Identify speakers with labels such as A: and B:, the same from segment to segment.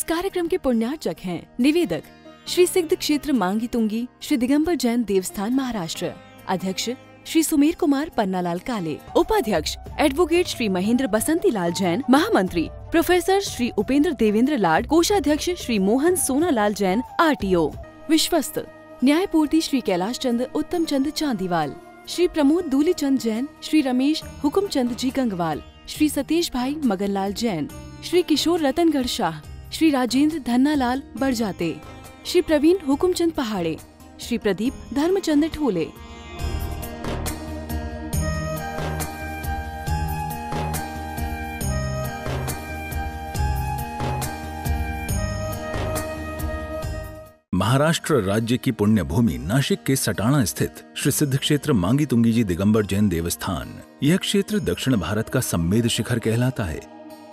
A: कार्यक्रम के पुण्यार्चक हैं निवेदक श्री सिद्ध क्षेत्र मांगी तुंगी श्री दिगंबर जैन देवस्थान महाराष्ट्र, अध्यक्ष श्री सुमेर कुमार पन्नालाल काले, उपाध्यक्ष एडवोकेट श्री महेंद्र बसंती लाल जैन, महामंत्री प्रोफेसर श्री उपेंद्र देवेंद्र लाड, कोषाध्यक्ष श्री मोहन सोनालाल जैन RTO, विश्वस्त न्यायपूर्ति श्री कैलाश चंद उत्तम चंद चांदीवाल, श्री प्रमोद दूली चंद जैन, श्री रमेश हुकुम चंद जी गंगवाल, श्री सतीश भाई मगनलाल जैन, श्री किशोर रतनगढ़ शाह, श्री राजेंद्र धन्नालाल बड़जाते, श्री प्रवीण हुकुमचंद पहाड़े, श्री प्रदीप धर्मचंद ठोले।
B: महाराष्ट्र राज्य की पुण्य भूमि नाशिक के सटाणा स्थित श्री सिद्ध क्षेत्र मांगी तुंगी जी दिगंबर जैन देवस्थान, यह क्षेत्र दक्षिण भारत का सम्मेद शिखर कहलाता है।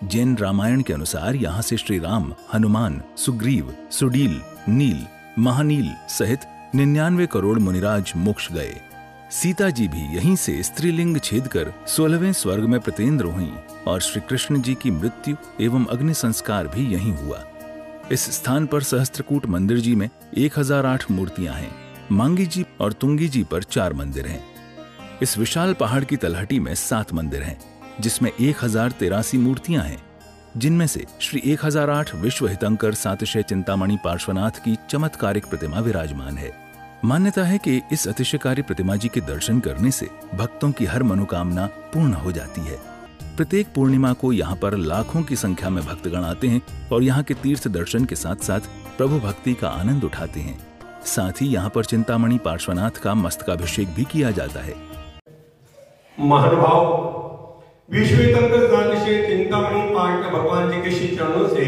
B: जैन रामायण के अनुसार यहाँ से श्री राम, हनुमान, सुग्रीव, सुडील, नील, महानील सहित 99 करोड़ मुनिराज मोक्ष गए। सीता जी भी यहीं से स्त्रीलिंग छेद कर 16वें स्वर्ग में प्रतिन्द्र हुई और श्री कृष्ण जी की मृत्यु एवं अग्नि संस्कार भी यहीं हुआ। इस स्थान पर सहस्त्रकूट मंदिर जी में 1008 मूर्तियां हैं। मांगी जी और तुंगी जी पर 4 मंदिर हैं। इस विशाल पहाड़ की तलहटी में 7 मंदिर हैं, जिसमें 1083 मूर्तियां हैं, जिनमें से श्री 1008 विश्व हितंकर सातिशय चिंतामणि पार्श्वनाथ की चमत्कारिक प्रतिमा विराजमान है। मान्यता है कि इस अतिशयकारी प्रतिमा जी के दर्शन करने से भक्तों की हर मनोकामना पूर्ण हो जाती है। प्रत्येक पूर्णिमा को यहाँ पर लाखों की संख्या में भक्तगण आते हैं और यहाँ के तीर्थ दर्शन के साथ साथ प्रभु भक्ति का आनंद उठाते हैं। साथ ही यहाँ पर चिंतामणि पार्श्वनाथ का मस्तकाभिषेक भी किया जाता है।
C: महानुभाव, विश्व हितंकर सातिशय चिंतामणि पार्श्वनाथ भगवान जी के श्री चरणों से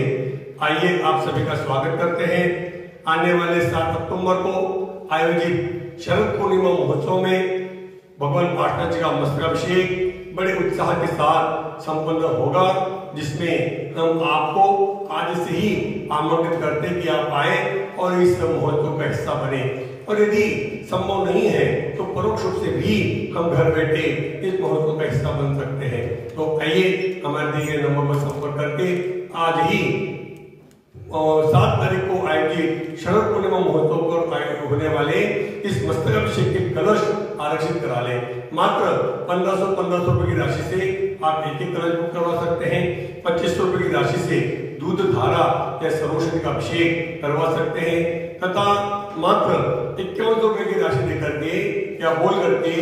C: आइए आप सभी का स्वागत करते हैं। आने वाले 7 अक्टूबर को आयोजित शरद पूर्णिमा महोत्सव में भगवान पार्श्वनाथ जी का मस्तकाभिषेक बड़े उत्साह के साथ संपन्न होगा, जिसमें हम आपको आज से ही आमंत्रित करते हैं कि आप आए और इस महोत्सव का हिस्सा बने। और यदि संभव नहीं है तो परोक्ष रूप से भी हम घर बैठे इस महोत्सव का हिस्सा बन सकते हैं। तो आइए हमारे दिए गए नंबर पर संपर्क करके आज ही 7 तारीख को आयोजित शरद पूर्णिमा महोत्सव पर होने वाले इस मस्तकाभिषेक के कलश आरक्षित करा ले। मात्र 1500 रुपए की राशि से आप एक कलश बुक करवा सकते हैं। 2500 रुपए की राशि से दूध धारा या सरोषधि का अभिषेक करवा सकते हैं तथा मात्र 51 रुपए की राशि देकर के या बोल करके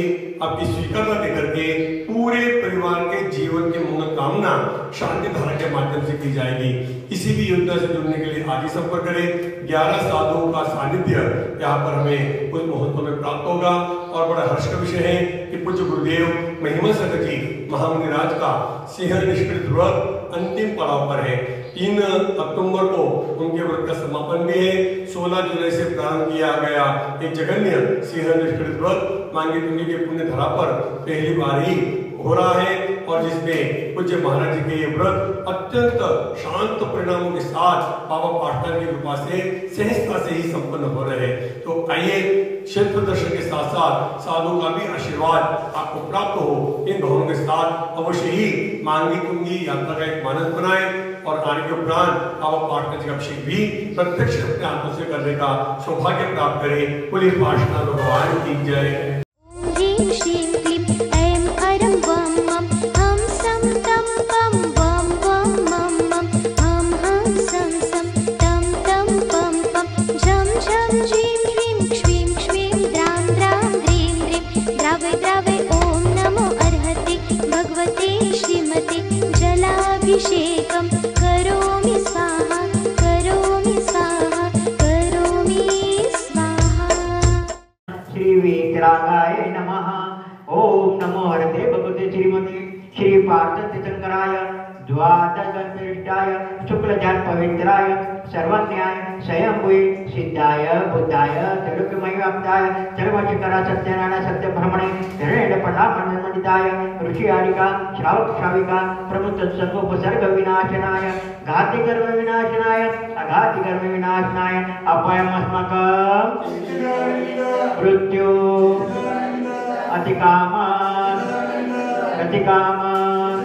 C: आपकी स्वीकारता देकर के पूरे परिवार के जीवन की मनोकामना शांति धारा के माध्यम से की जाएगी। किसी भी योजना से जुड़ने के लिए आज ही संपर्क करें। 11 साधुओं का सानिध्य यहाँ पर हमें उस महोत्सव में प्राप्त होगा। और बड़ा हर्ष का विषय है कि पूज्य गुरुदेव महिमा सर जी महामुनिराज का सिंह निष्कृत व्रत अंतिम पड़ाव पर है। 3 अक्टूबर को उनके व्रत का समापन भी है। 16 जुलाई से प्रारंभ किया गया एक जघन्य सिंह निष्कृत व्रत मांगी तुंगी के पुण्य धरा पर पहली बार ही हो रहा है और जिसमें पूज्य महाराज जी के ये व्रत अत्यंत शांत परिणामों के साथ बाबा पार्श्वनाथ की कृपा से सहजता से ही संपन्न हो रहे हैं। तो आइए क्षेत्र दर्शन के साथ साथ साधु का भी आशीर्वाद आपको प्राप्त हो, इन भावों के साथ अवश्य ही मांगी तुंगी यात्रा का एक मानस बनाए और आने के उपरांत बाबा पार्श्वनाथ जी का अभिषेक भी प्रत्यक्ष अपने हाथों से करने का सौभाग्य प्राप्त करें। बोलिए पार्श्वनाथ भगवान की जय।
D: जलाभिषेकं करोमि स्वाहा करोमि स्वाहा करोमि स्वाहा।
E: श्री वीतरागाय नमः। ओम नमो हरते भगवते श्रीमते श्री पार्थ तीर्थंकराय द्वादशगणपतिष्ठाय शुक्लजात पवित्राय सर्वज्ञाय स्वयंभुवे सिद्धाय बुद्धाय त्रिलोक्यमयव्याप्ताय सर्वशिखरा सत्यनारायण सत्यब्रह्मणे हिरण्यपर्णामण्डिताय ऋषि आदिका श्रावक श्राविका प्रमुख सर्वोपसर्ग विनाशनाय घाति कर्म विनाशनाय अघाति कर्म विनाशनाय अभयमस्मकं मृत्यु अतिकामान प्रतिकामान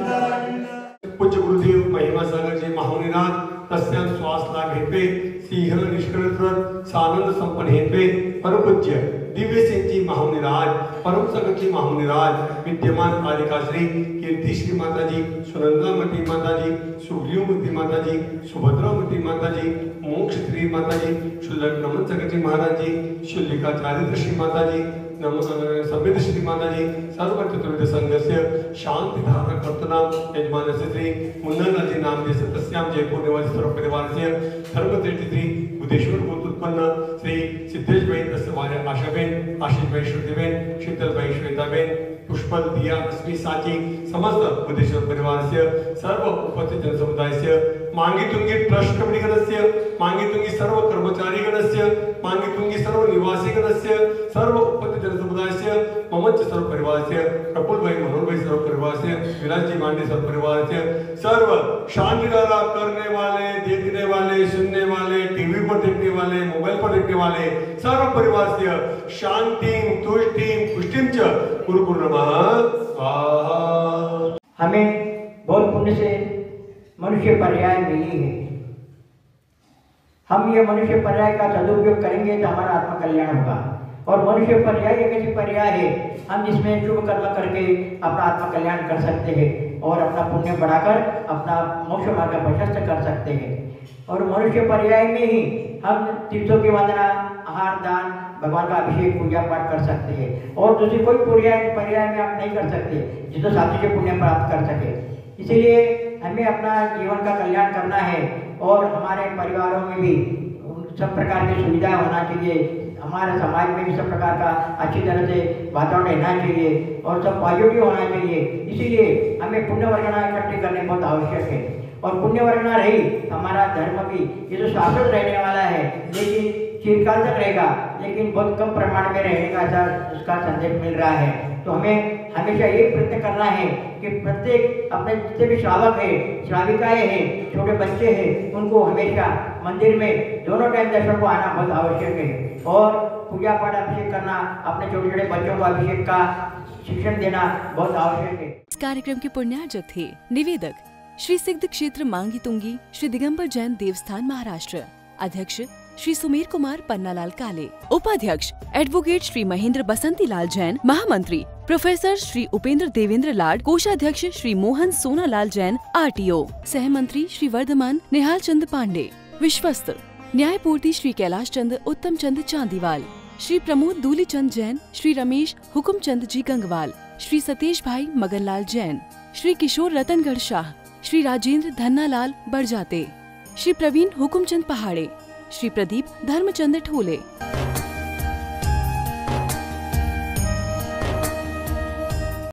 C: पूज्य गुरुदेव महिमा सागर जी महामुनिनाथ तस्यां श्वास लाभ हेतवे सिंह निष्कलत्र सानंद संपन्न हेतवे परम पूज्य दिव्य सिंह जी महामुनिराज परम संगत जी महामुनिराज विद्यमान आदिका श्री कीर्ति श्री माता जी सुनंदामती माता जी सुग्रीवमती माता जी सुभद्रामती माता जी मोक्ष श्री माता जी शुल्लक नमन संगत जी महाराज जी शुल्लिका चारित्र श्री माता जी समेत श्री माता जी सर्व चतुर्विध संघस्य शांति धारण कर्तनाम यजमान श्री मुन्ना जी नाम देश तस्याम जयपुर निवासी सर्व परिवार से धर्म श्री बुद्धेश्वर गोत्र उत्पन्न श्री सिद्धेश भाई दसवार्य आशाबेन आशीष भाई श्रुतिबेन शीतल भाई श्वेताबेन पुष्पल दिया अस्मी साची समस्त बुद्धेश्वर परिवार से सर्व उपस्थित जन समुदाय से मांगितुंगी ट्रस्ट कमिटी गणस्य मांगितुंगी सर्व कर्मचारी गणस्य मांगितुंगी सर्व निवासी गणस्य सर्व उपस्थित जन समुदाय से ममच सर्व परिवार से प्रफुल्ल भाई मनोहर भाई सर्व परिवार से विलास जी मांडे सर्व परिवार से सर्व शांति धारा करने वाले देखने वाले सुनने वाले टीवी पर देखने वाले मोबाइल पर देखने वाले सर्व परिवार से शांति तुष्टि पुष्टिम च गुरु नमः स्वाहा।
E: हमें बहुत पुण्य से मनुष्य पर्याय मिली है। हम ये मनुष्य पर्याय का सदुपयोग करेंगे तो हमारा आत्म कल्याण होगा। और मनुष्य पर्याय एक ऐसी पर्याय है हम जिसमें शुभ कर्म करके अपना आत्म कल्याण कर सकते हैं और अपना पुण्य बढ़ाकर अपना मोक्ष मार्ग प्रशस्त कर सकते हैं। और मनुष्य पर्याय में ही हम तीर्थों की वंदना आहार दान भगवान का अभिषेक पूजा पाठ कर सकते हैं और दूसरी कोई पर्याय में आप नहीं कर सकते जिससे साथी के पुण्य प्राप्त कर सके। इसीलिए हमें अपना जीवन का कल्याण करना है और हमारे परिवारों में भी सब प्रकार की सुविधा होना चाहिए। हमारे समाज में भी सब प्रकार का अच्छी तरह से वातावरण रहना चाहिए और सब पॉजिटिव होना चाहिए। इसीलिए हमें पुण्य वर्गना इकट्ठी करने बहुत आवश्यक है। और पुण्य वर्गना रही हमारा धर्म भी ये तो शाश्वत रहने वाला है लेकिन चिरकाल तक रहेगा, लेकिन बहुत कम प्रमाण में रहने का उसका संदेश मिल रहा है। तो हमें हमेशा ये प्रयत्न करना है कि प्रत्येक अपने जितने भी श्रावक है श्राविकाएं हैं छोटे बच्चे हैं उनको हमेशा मंदिर में दोनों टाइम दर्शन को आना बहुत आवश्यक है और पूजा पाठ अभिषेक करना अपने छोटे छोटे बच्चों को अभिषेक का शिक्षण देना बहुत आवश्यक है।
A: इस कार्यक्रम के पुण्यार्जक थे निवेदक श्री सिद्ध क्षेत्र मांगी तुंगी श्री दिगंबर जैन देवस्थान महाराष्ट्र, अध्यक्ष श्री सुमेर कुमार पन्नालाल काले, उपाध्यक्ष एडवोकेट श्री महेंद्र बसंती लाल जैन, महामंत्री प्रोफेसर श्री उपेंद्र देवेंद्र लाड, कोषाध्यक्ष श्री मोहन सोनालाल जैन RTO, सहमंत्री श्री वर्धमान निहाल चंद पांडे, विश्वस्त न्यायपूर्ति श्री कैलाश चंद उत्तम चंद चांदीवाल, श्री प्रमोद दूली चंद जैन, श्री रमेश हुकुम चंद जी गंगवाल, श्री सतीश भाई मगनलाल जैन, श्री किशोर रतनगढ़ शाह, श्री राजेंद्र धन्नालाल बड़जाते, श्री प्रवीण हुकुमचंद पहाड़े, श्री प्रदीप धर्मचंद ठोले।